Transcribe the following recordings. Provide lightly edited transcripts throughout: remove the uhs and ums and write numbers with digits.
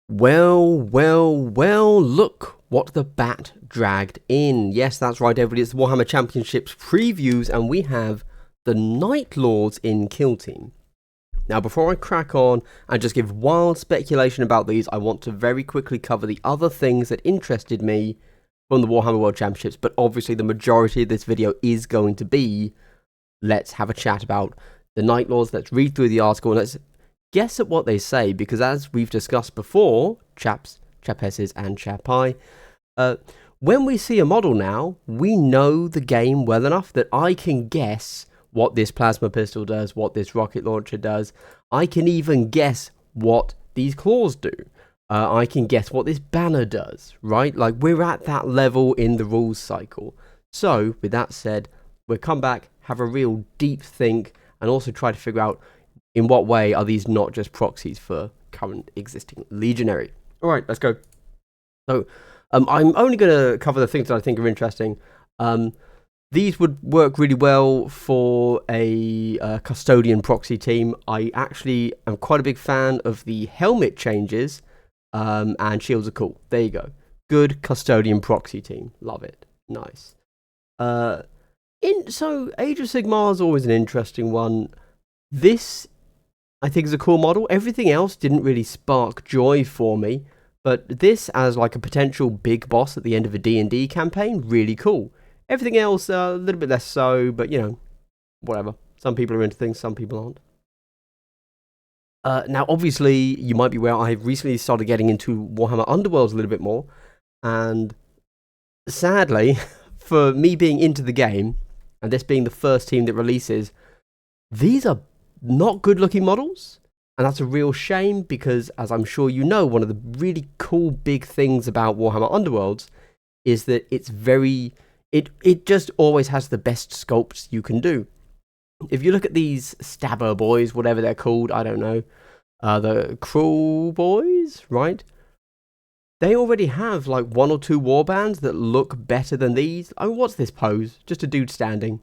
Well, look what the bat dragged in. Yes, that's right, everybody. It's the Warhammer Championships previews, and we have the Night Lords in Kill Team. Now, before I crack on and just give wild speculation about these, I want to very quickly cover the other things that interested me from the Warhammer World Championships, but obviously the majority of this video is going to be, let's have a chat about the Night Lords, let's read through the article, and let's guess at what they say, because as we've discussed before, chapesses and chapai, when we see a model now, we know the game well enough that I can guess what this plasma pistol does, what this rocket launcher does. I can even guess what these claws do. I can guess what this banner does, right? Like, we're at that level in the rules cycle. So, with that said, we'll come back, have a real deep think, and also try to figure out in what way are these not just proxies for current existing Legionary. All right, let's go. So, I'm only going to cover the things that I think are interesting. These would work really well for a custodian proxy team. I actually am quite a big fan of the helmet changes, and shields are cool. There you go. Good custodian proxy team. Love it. Nice. So Age of Sigmar is always an interesting one. This, I think, is a cool model. Everything else didn't really spark joy for me, but this as like a potential big boss at the end of a D&D campaign, really cool. Everything else, a little bit less so, but, you know, whatever. Some people are into things, some people aren't. Now, obviously, you might be aware, I've recently started getting into Warhammer Underworlds a little bit more, and sadly, for me being into the game, and this being the first team that releases, these are not good-looking models, and that's a real shame, because, as I'm sure you know, one of the really cool big things about Warhammer Underworlds is that it's very... It just always has the best sculpts you can do. If you look at these stabber boys, whatever they're called, I don't know, the cruel boys, right? They already have like one or two warbands that look better than these. Oh, what's this pose? Just a dude standing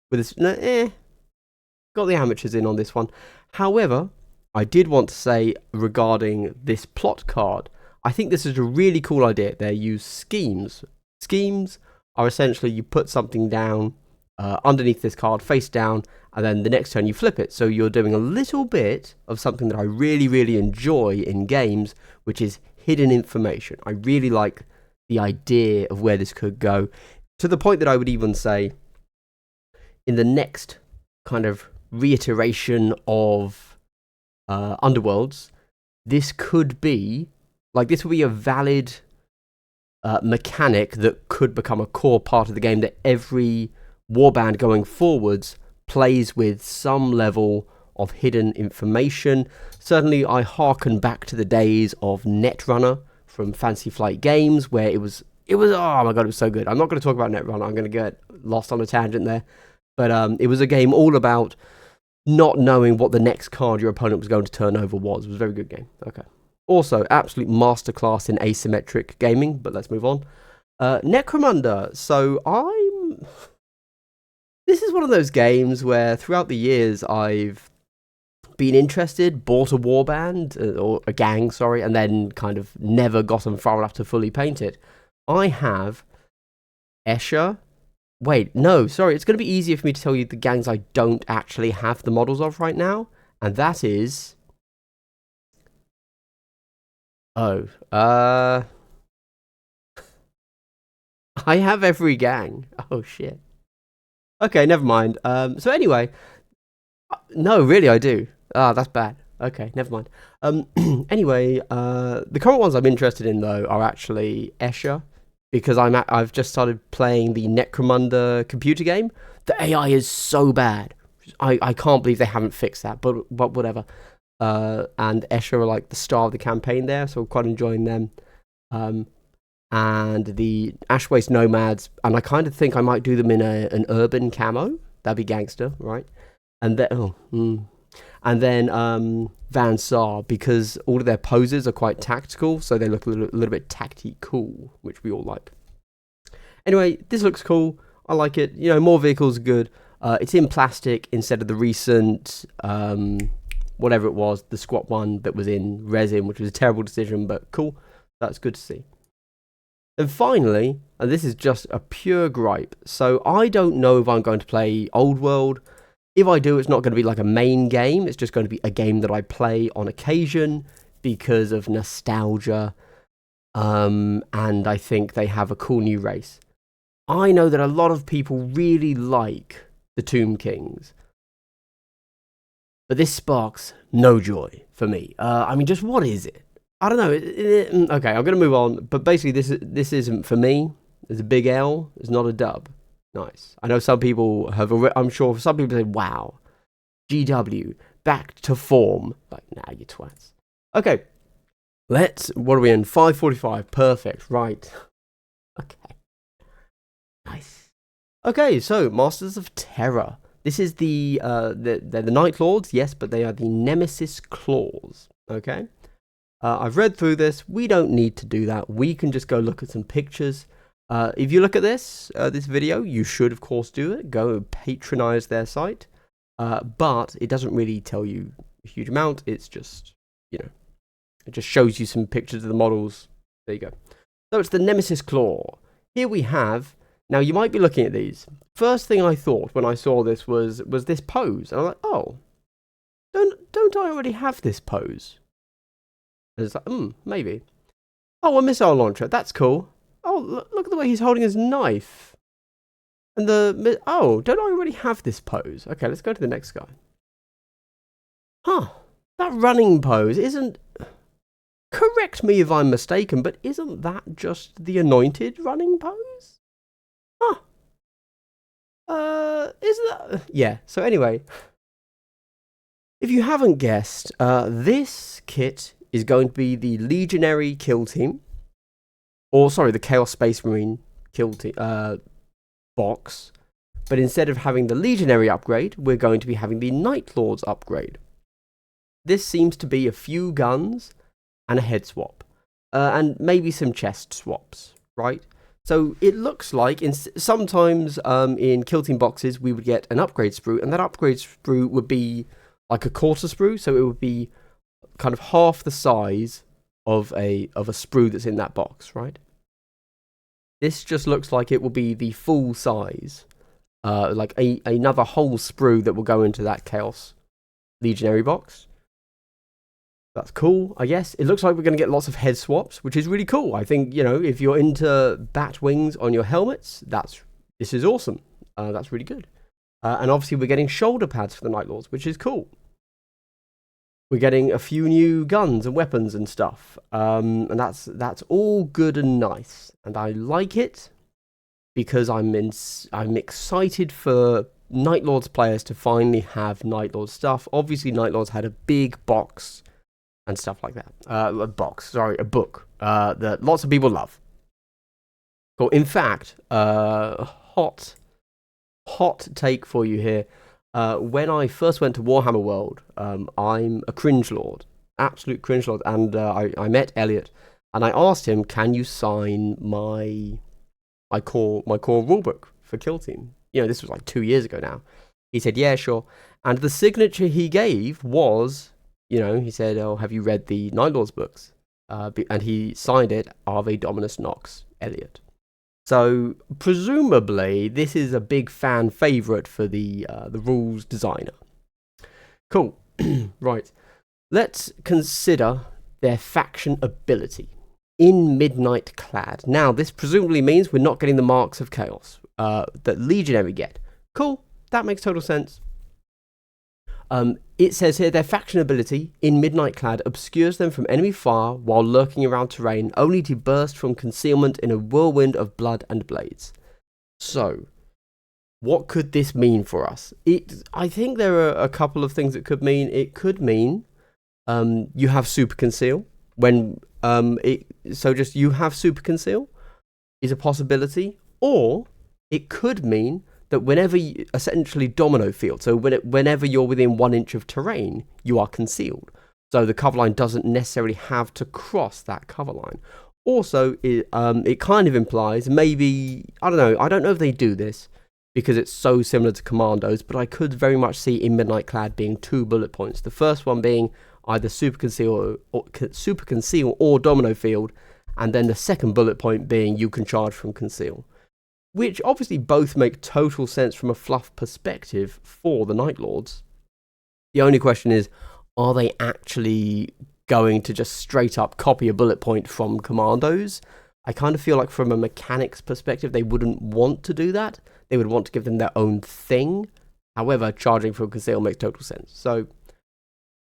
with this. Got the amateurs in on this one. However, I did want to say regarding this plot card, I think this is a really cool idea. They use schemes. Schemes are essentially you put something down underneath this card, face down, and then the next turn you flip it. So you're doing a little bit of something that I really, really enjoy in games, which is hidden information. I really like the idea of where this could go, to the point that I would even say in the next kind of reiteration of Underworlds, this could be, like, this would be a valid mechanic that could become a core part of the game, that every warband going forwards plays with some level of hidden information. Certainly, I hearken back to the days of Netrunner from Fantasy Flight Games, where it was oh my god, it was so good. I'm not going to talk about Netrunner, I'm going to get lost on a tangent there, but it was a game all about not knowing what the next card your opponent was going to turn over was. It was a very good game. Okay. Also, absolute masterclass in asymmetric gaming, but let's move on. Necromunda. So this is one of those games where throughout the years I've been interested, bought a warband, or a gang, sorry, and then kind of never gotten far enough to fully paint it. I have Escher. Wait, no, sorry, it's going to be easier for me to tell you the gangs I don't actually have the models of right now, and that is... I have every gang. Oh, shit. Okay, never mind. So anyway, no, really, I do. That's bad. Okay, never mind. Anyway, the current ones I'm interested in, though, are actually Escher, because I've just started playing the Necromunda computer game. The AI is so bad. I can't believe they haven't fixed that, but whatever. And Escher are like the star of the campaign there, so I'm quite enjoying them. And the Ash Waste Nomads, and I kind of think I might do them in an urban camo. That'd be gangster, right? And then Van Saar, because all of their poses are quite tactical, so they look a little bit tacti-cool, which we all like. Anyway, this looks cool. I like it. You know, more vehicles are good. It's in plastic instead of the recent whatever it was, the squat one that was in resin, which was a terrible decision, but cool. That's good to see. And finally, and this is just a pure gripe, so I don't know if I'm going to play Old World. If I do, it's not going to be like a main game. It's just going to be a game that I play on occasion because of nostalgia. And I think they have a cool new race. I know that a lot of people really like the Tomb Kings, but this sparks no joy for me. I mean, just what is it? I don't know. Okay, I'm going to move on. But basically, this isn't for me. It's a big L. It's not a dub. Nice. I know some people have. I'm sure some people say, "Wow, GW back to form." Like, nah, you twats. Okay, what are we in? 5:45. Perfect. Right. Okay. Nice. Okay, so Masters of Terror. This is they're the Night Lords, yes, but they are the Nemesis Claws. Okay. I've read through this. We don't need to do that. We can just go look at some pictures. If you look at this video, you should, of course, do it. Go patronize their site. But it doesn't really tell you a huge amount. It's just, it just shows you some pictures of the models. There you go. So it's the Nemesis Claw. Here we have, now you might be looking at these. First thing I thought when I saw this was this pose. And I'm like, oh, don't I already have this pose? And it's like, maybe. Oh, a missile launcher. That's cool. Oh, look at the way he's holding his knife. And don't I already have this pose? Okay, let's go to the next guy. Huh. That running pose isn't... Correct me if I'm mistaken, but isn't that just the anointed running pose? Huh. Isn't that... Yeah, so anyway. If you haven't guessed, this kit is going to be the Legionary kill team. Or, sorry, the Chaos Space Marine kill team box. But instead of having the Legionary upgrade, we're going to be having the Night Lords upgrade. This seems to be a few guns and a head swap. And maybe some chest swaps, right? So it looks like sometimes in kill team boxes, we would get an upgrade sprue. And that upgrade sprue would be like a quarter sprue. So it would be kind of half the size of a sprue that's in that box, right? This just looks like it will be the full size, like another whole sprue that will go into that Chaos Legionary box. That's cool, I guess. It looks like we're going to get lots of head swaps, which is really cool. I think, if you're into bat wings on your helmets, this is awesome. That's really good. And obviously we're getting shoulder pads for the Night Lords, which is cool. We're getting a few new guns and weapons and stuff. And that's all good and nice. And I like it because I'm excited for Night Lords players to finally have Night Lords stuff. Obviously, Night Lords had a big box and stuff like that. A book that lots of people love. Cool. In fact, hot take for you here. When I first went to Warhammer World, I'm a cringe lord, absolute cringe lord, and I met Elliot, and I asked him, "Can you sign my core rulebook for Kill Team?" This was like 2 years ago now. He said, "Yeah, sure." And the signature he gave was, he said, "Oh, have you read the Night Lords books?" And he signed it, Ave Dominus Nox, Elliot. So, presumably, this is a big fan favourite for the rules designer. Cool. Right. Let's consider their faction ability. In Midnight Clad. Now, this presumably means we're not getting the Marks of Chaos that Legionary get. Cool. That makes total sense. It says here, their faction ability, in Midnight Clad, obscures them from enemy fire while lurking around terrain, only to burst from concealment in a whirlwind of blood and blades. So, what could this mean for us? I think there are a couple of things it could mean. It could mean you have Super Conceal. Just you have Super Conceal is a possibility. Or it could mean that whenever essentially domino field, so whenever you're within 1 inch of terrain, you are concealed. So the cover line doesn't necessarily have to cross that cover line. Also, it kind of implies maybe, I don't know if they do this, because it's so similar to Commandos, but I could very much see in Midnight Clad being 2 bullet points. The first one being either Super Conceal or Domino Field, and then the second bullet point being you can charge from Conceal. Which obviously both make total sense from a fluff perspective for the Night Lords. The only question is, are they actually going to just straight up copy a bullet point from Commandos? I kind of feel like from a mechanics perspective, they wouldn't want to do that. They would want to give them their own thing. However, charging from Conceal makes total sense. So,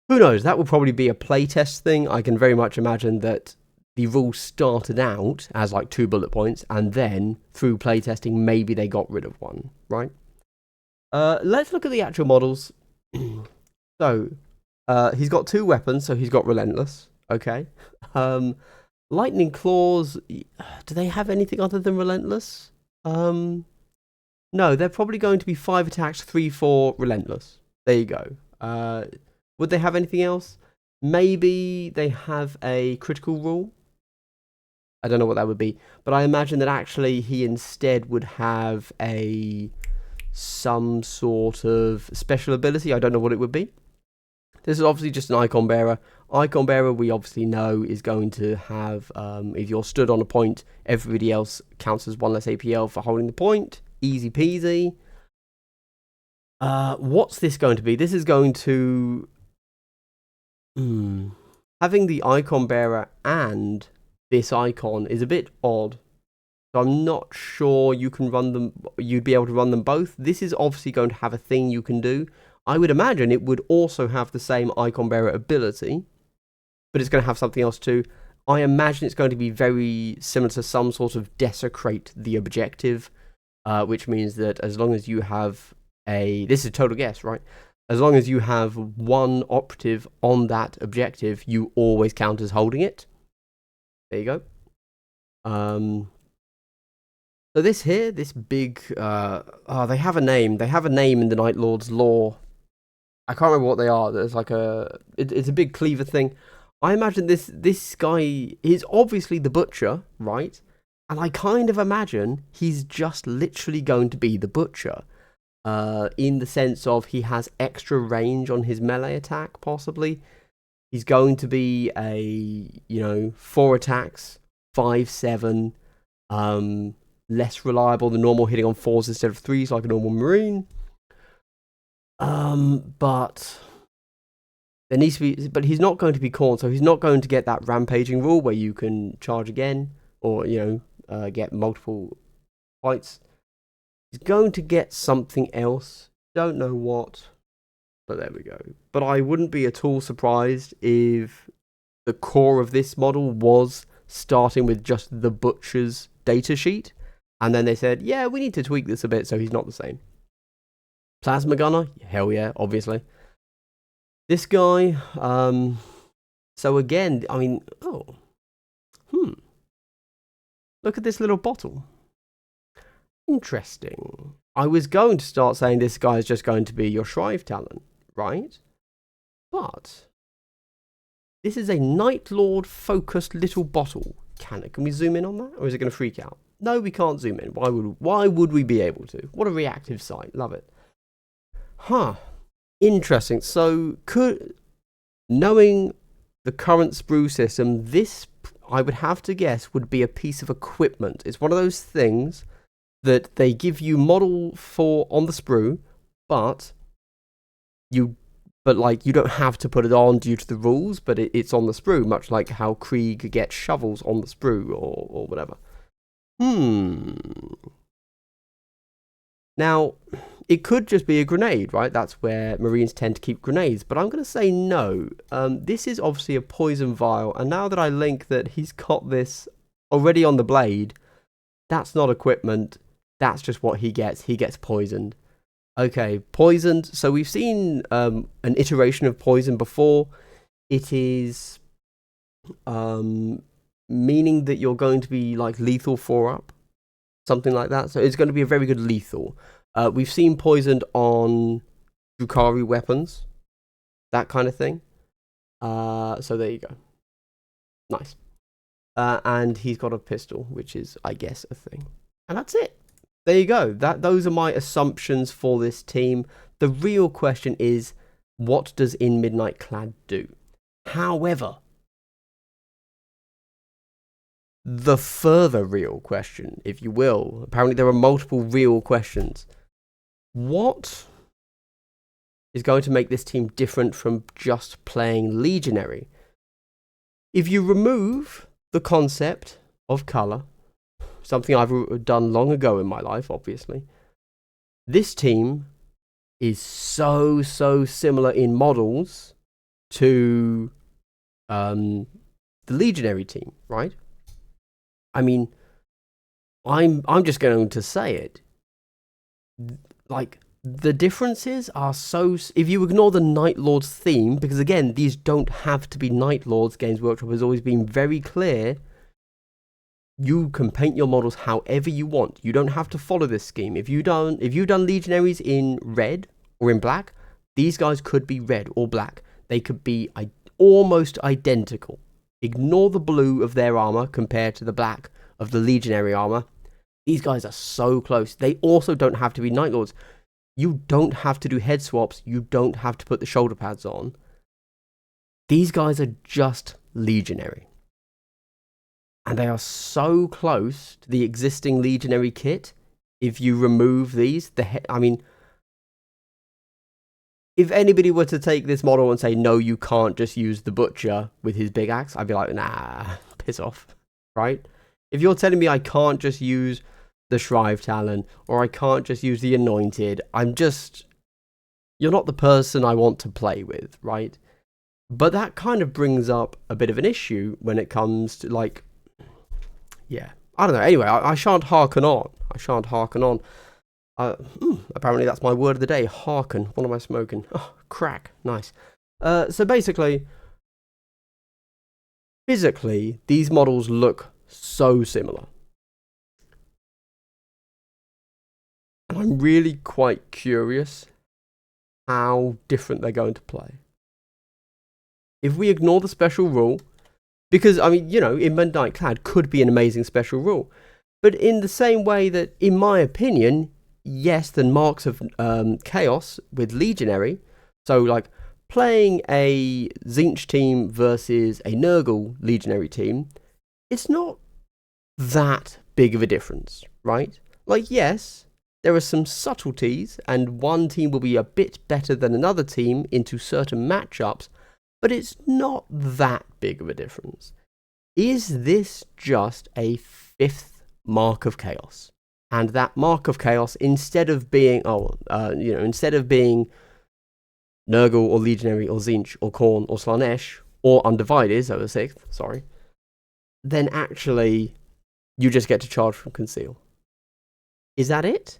who knows? That will probably be a playtest thing. I can very much imagine that the rules started out as like 2 bullet points, and then through playtesting, maybe they got rid of one, right? Let's look at the actual models. So, he's got 2 weapons, so he's got Relentless, okay? Lightning Claws, do they have anything other than Relentless? No, they're probably going to be 5 attacks, 3/4 Relentless. There you go. Would they have anything else? Maybe they have a critical rule. I don't know what that would be, but I imagine that actually he instead would have some sort of special ability. I don't know what it would be. This is obviously just an Icon Bearer. Icon Bearer, we obviously know, is going to have, if you're stood on a point, everybody else counts as 1 less APL for holding the point. Easy peasy. What's this going to be? This is going to... having the Icon Bearer and this icon is a bit odd. So I'm not sure you can run them. You'd be able to run them both. This is obviously going to have a thing you can do. I would imagine it would also have the same Icon Bearer ability, but it's going to have something else too. I imagine it's going to be very similar to some sort of desecrate the objective, which means that as long as you have this is a total guess, right? As long as you have 1 operative on that objective, you always count as holding it. There you go. So this here, this big, they have a name. They have a name in the Night Lord's lore. I can't remember what they are. There's like it's a big cleaver thing. I imagine this guy is obviously the Butcher, right? And I kind of imagine he's just literally going to be the Butcher. In the sense of he has extra range on his melee attack, possibly. He's going to be 4 attacks, 5/7, less reliable than normal, hitting on 4s instead of 3s like a normal Marine. But there needs to be, but he's not going to be Khorne, so he's not going to get that rampaging rule where you can charge again or get multiple fights. He's going to get something else. Don't know what. But there we go. But I wouldn't be at all surprised if the core of this model was starting with just the Butcher's datasheet. And then they said, yeah, we need to tweak this a bit so he's not the same. Plasma Gunner? Hell yeah, obviously. This guy, so again, I mean, look at this little bottle. Interesting. I was going to start saying this guy is just going to be your Shrive talent, right? But this is a Night Lord focused little bottle. Can we zoom in on that, or is it going to freak out? No, we can't zoom in. Why would we be able to? What a reactive site. Love it. Huh. Interesting. So, knowing the current sprue system, this, I would have to guess, would be a piece of equipment. It's one of those things that they give you model for on the sprue, but you don't have to put it on due to the rules, but it's on the sprue, much like how Krieg gets shovels on the sprue or whatever. Now, it could just be a grenade, right? That's where Marines tend to keep grenades, but I'm going to say no. This is obviously a poison vial, and now that I link that he's got this already on the blade, that's not equipment. That's just what he gets. He gets poisoned. Okay, poisoned. So we've seen an iteration of poison before. It is meaning that you're going to be like lethal 4-up, something like that. So it's going to be a very good lethal. We've seen poisoned on Drukhari weapons, that kind of thing. So there you go. Nice. And he's got a pistol, which is, I guess, a thing. And that's it. there you go. Those are my assumptions for this team. The real question is, what does In Midnight Clad do? However, the further real question, if you will, apparently there are multiple real questions. What is going to make this team different from just playing Legionary? If you remove the concept of colour, something I've done long ago in my life, obviously, this team is so similar in models to the Legionary team, right? I mean, I'm just going to say it. Like, the differences are so... If you ignore the Night Lords theme, because again, these don't have to be Night Lords, Games Workshop has always been very clear. You can paint your models however you want. You don't have to follow this scheme. If you've done Legionaries in red or in black, these guys could be red or black. They could be almost identical. Ignore the blue of their armor compared to the black of the Legionary armor. These guys are so close. They also don't have to be Night Lords. You don't have to do head swaps. You don't have to put the shoulder pads on. These guys are just Legionary. And they are so close to the existing Legionary kit. If you remove these, I mean, if anybody were to take this model and say, no, you can't just use the Butcher with his big axe, I'd be like, nah, piss off, right? If you're telling me I can't just use the Shrive Talon, or I can't just use the Anointed, you're not the person I want to play with, right? But that kind of brings up a bit of an issue when it comes to, like, yeah, I don't know. Anyway, I shan't hearken on. Apparently that's my word of the day, hearken. What am I smoking? Oh, crack. Nice. So basically, physically, these models look so similar. And I'm really quite curious how different they're going to play. If we ignore the special rule, because, I mean, you know, In Midnight Clad could be an amazing special rule. But in the same way that, in my opinion, yes, the Marks of Chaos with Legionary, so, like, playing a Tzeentch team versus a Nurgle Legionary team, it's not that big of a difference, right? Like, yes, there are some subtleties, and one team will be a bit better than another team into certain matchups, but it's not that big of a difference. Is this just a fifth Mark of Chaos? And that Mark of Chaos, instead of being, instead of being Nurgle or Legionary or Tzeentch or Khorne or Slaanesh or Undivided, so the sixth, sorry, then actually you just get to charge from Conceal. Is that it?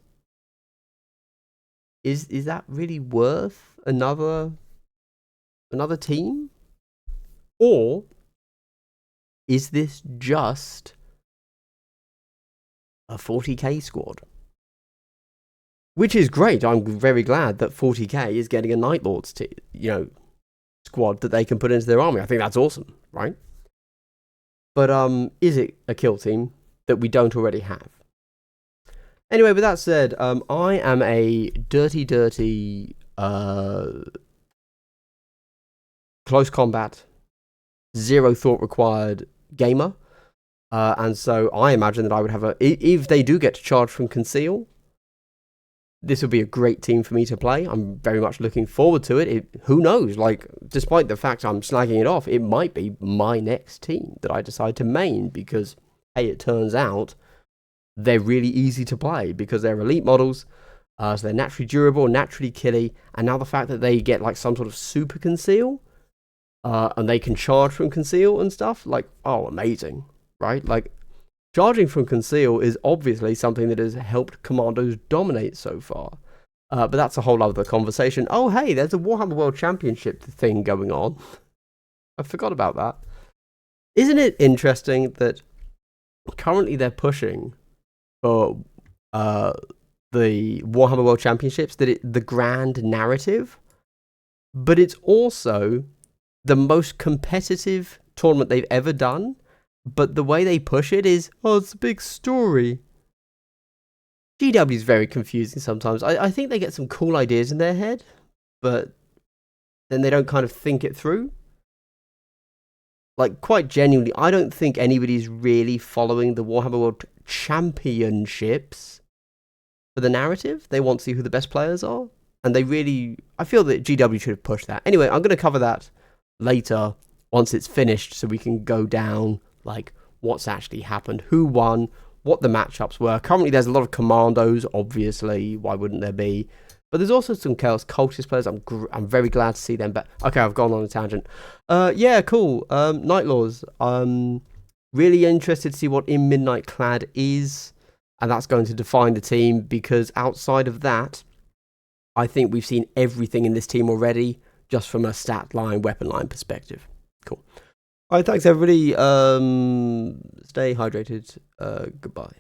Is that really worth another team? Or is this just a 40k squad? Which is great. I'm very glad that 40k is getting a Night Lords squad that they can put into their army. I think that's awesome, right? But is it a kill team that we don't already have? Anyway, with that said, I am a dirty close combat, zero thought required gamer. And so I imagine that I would have if they do get to charge from Conceal, this would be a great team for me to play. I'm very much looking forward to it. Who knows? Like, despite the fact I'm slagging it off, it might be my next team that I decide to main because, hey, it turns out they're really easy to play because they're elite models, so they're naturally durable, naturally killy, and now the fact that they get like some sort of super Conceal, and they can charge from Conceal and stuff, like, oh, amazing, right? Like, charging from Conceal is obviously something that has helped Commandos dominate so far. But that's a whole other conversation. Oh, hey, there's a Warhammer World Championship thing going on. I forgot about that. Isn't it interesting that currently they're pushing for the Warhammer World Championships, the grand narrative, but it's also the most competitive tournament they've ever done. But the way they push it is, oh, it's a big story. GW is very confusing sometimes. I think they get some cool ideas in their head, but then they don't kind of think it through. Like, quite genuinely, I don't think anybody's really following the Warhammer World Championships for the narrative. They want to see who the best players are. And I feel that GW should have pushed that. Anyway, I'm going to cover that later once it's finished so we can go down, like, what's actually happened, who won, what the matchups were. Currently, there's a lot of Commandos, obviously. Why wouldn't there be? But there's also some Chaos Cultist players. I'm very glad to see them. But okay, I've gone on a tangent. Yeah, cool. Night Lords. Really interested to see what In Midnight Clad is, and that's going to define the team. Because outside of that, I think we've seen everything in this team already, just from a stat line, weapon line perspective. Cool. All right, thanks everybody. Stay hydrated. Goodbye.